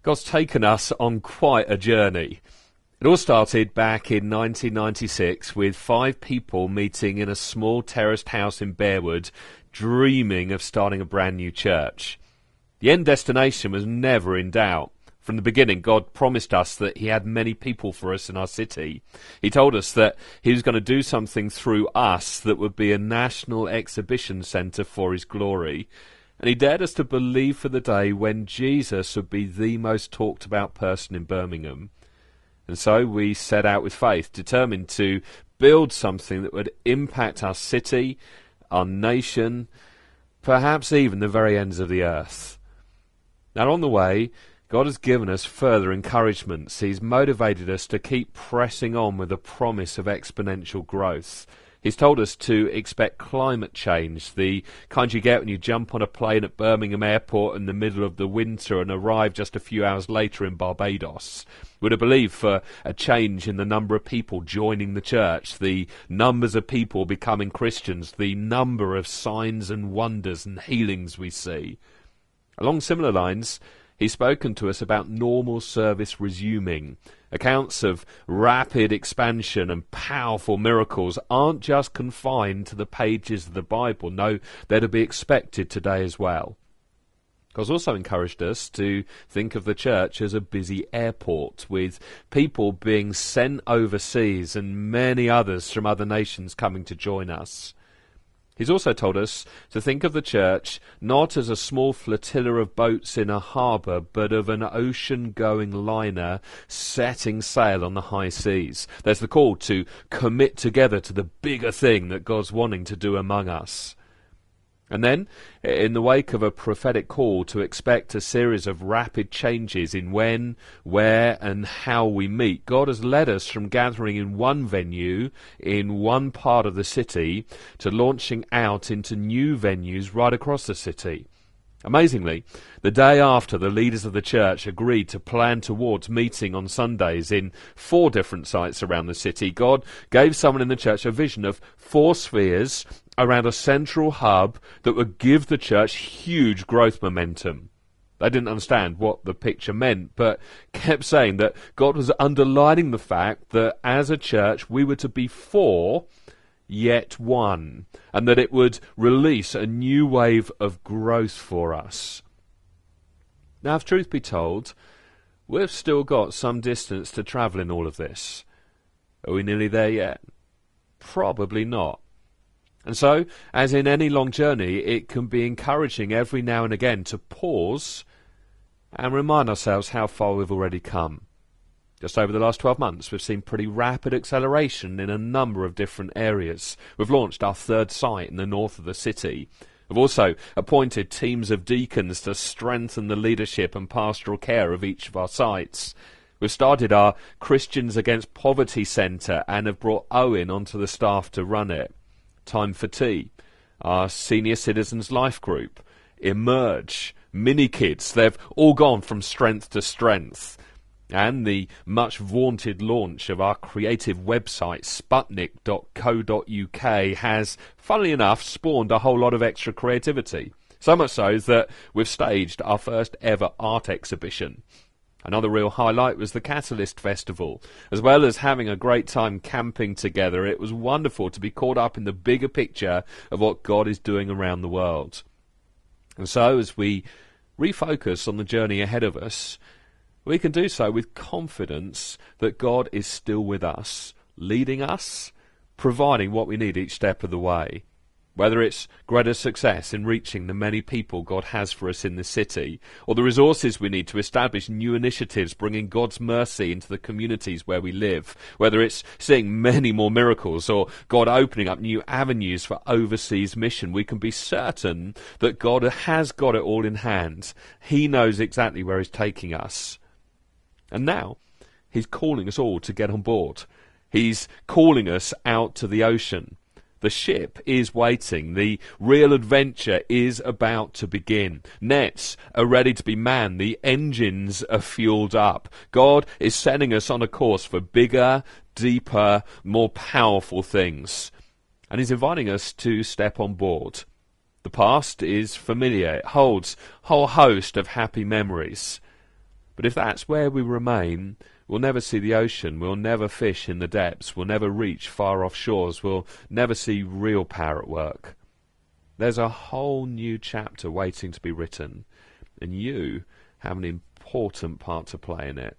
God's taken us on quite a journey. It all started back in 1996 with 5 people meeting in a small terraced house in Bearwood, dreaming of starting a brand new church. The end destination was never in doubt. From the beginning, God promised us that he had many people for us in our city. He told us that he was going to do something through us that would be a national exhibition centre for his glory. And he dared us to believe for the day when Jesus would be the most talked about person in Birmingham. And so we set out with faith, determined to build something that would impact our city, our nation, perhaps even the very ends of the earth. Now on the way, God has given us further encouragements. He's motivated us to keep pressing on with the promise of exponential growth. He's told us to expect climate change, the kind you get when you jump on a plane at Birmingham Airport in the middle of the winter and arrive just a few hours later in Barbados. We're to believe for a change in the number of people joining the church, the numbers of people becoming Christians, the number of signs and wonders and healings we see. Along similar lines, he's spoken to us about normal service resuming. Accounts of rapid expansion and powerful miracles aren't just confined to the pages of the Bible. No, they're to be expected today as well. God's also encouraged us to think of the church as a busy airport, with people being sent overseas and many others from other nations coming to join us. He's also told us to think of the church not as a small flotilla of boats in a harbour, but of an ocean-going liner setting sail on the high seas. There's the call to commit together to the bigger thing that God's wanting to do among us. And then, in the wake of a prophetic call to expect a series of rapid changes in when, where and how we meet, God has led us from gathering in one venue, in one part of the city, to launching out into new venues right across the city. Amazingly, the day after the leaders of the church agreed to plan towards meeting on Sundays in 4 different sites around the city, God gave someone in the church a vision of 4 spheres around a central hub that would give the church huge growth momentum. They didn't understand what the picture meant, but kept saying that God was underlining the fact that as a church we were to be 4, yet one, and that it would release a new wave of growth for us. Now, if truth be told, we've still got some distance to travel in all of this. Are we nearly there yet? Probably not. And so, as in any long journey, it can be encouraging every now and again to pause and remind ourselves how far we've already come. Just over the last 12 months, we've seen pretty rapid acceleration in a number of different areas. We've launched our 3rd site in the north of the city. We've also appointed teams of deacons to strengthen the leadership and pastoral care of each of our sites. We've started our Christians Against Poverty Centre and have brought Owen onto the staff to run it. Time for Tea, our Senior Citizens Life Group, Emerge, Mini Kids, they've all gone from strength to strength. And the much vaunted launch of our creative website, Sputnik.co.uk, has, funnily enough, spawned a whole lot of extra creativity. So much so that we've staged our first ever art exhibition. Another real highlight was the Catalyst Festival. As well as having a great time camping together, it was wonderful to be caught up in the bigger picture of what God is doing around the world. And so, as we refocus on the journey ahead of us, we can do so with confidence that God is still with us, leading us, providing what we need each step of the way. Whether it's greater success in reaching the many people God has for us in the city, or the resources we need to establish new initiatives bringing God's mercy into the communities where we live, whether it's seeing many more miracles or God opening up new avenues for overseas mission, we can be certain that God has got it all in hand. He knows exactly where he's taking us. And now, he's calling us all to get on board. He's calling us out to the ocean. The ship is waiting. The real adventure is about to begin. Nets are ready to be manned. The engines are fueled up. God is sending us on a course for bigger, deeper, more powerful things. And he's inviting us to step on board. The past is familiar. It holds a whole host of happy memories. But if that's where we remain, we'll never see the ocean, we'll never fish in the depths, we'll never reach far off shores, we'll never see real power at work. There's a whole new chapter waiting to be written, and you have an important part to play in it.